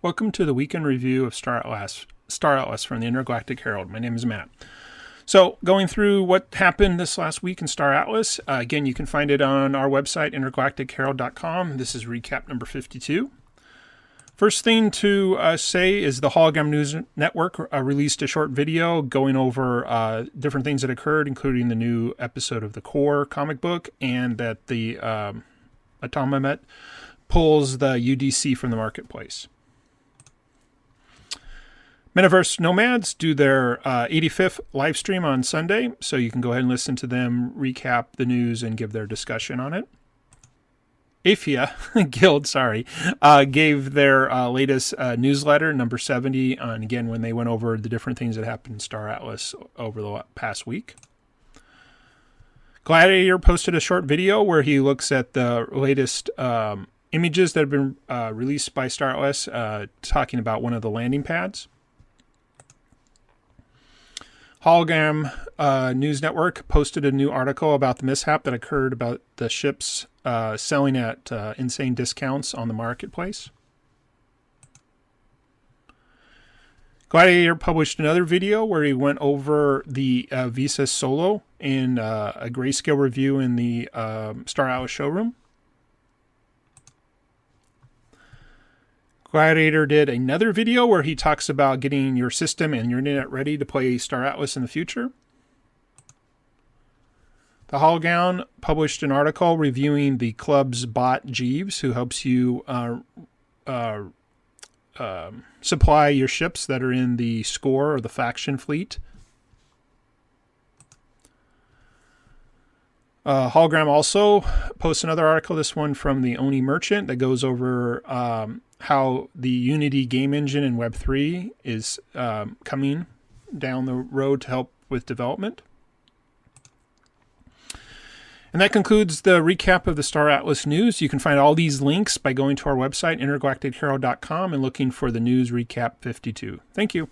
Welcome to the weekend review of Star Atlas from the Intergalactic Herald. My name is Matt. So, going through what happened this last week in Star Atlas, again, you can find it on our website, intergalacticherald.com. This is recap number 52. First thing to say is the Hologram News Network released a short video going over different things that occurred, including the new episode of the Core comic book, and that the Atomamet pulls the UDC from the marketplace. Metaverse Nomads do their 85th live stream on Sunday, so you can go ahead and listen to them recap the news and give their discussion on it. Aphia Guild, gave their latest newsletter, number 70, on again when they went over the different things that happened in Star Atlas over the past week. Gladiator posted a short video where he looks at the latest images that have been released by Star Atlas, talking about one of the landing pads. Hologram News Network posted a new article about the mishap that occurred about the ships selling at insane discounts on the marketplace. Gladiator published another video where he went over the Visa Solo in a grayscale review in the Star Atlas showroom. Gladiator did another video where he talks about getting your system and your internet ready to play Star Atlas in the future. The Hologram published an article reviewing the club's bot Jeeves, who helps you supply your ships that are in the score or the faction fleet. Hologram also posts another article, this one from the Oni Merchant, that goes over how the Unity game engine in Web3 is coming down the road to help with development. And that concludes the recap of the Star Atlas news. You can find all these links by going to our website, intergalacticherald.com, and looking for the news recap 52. Thank you.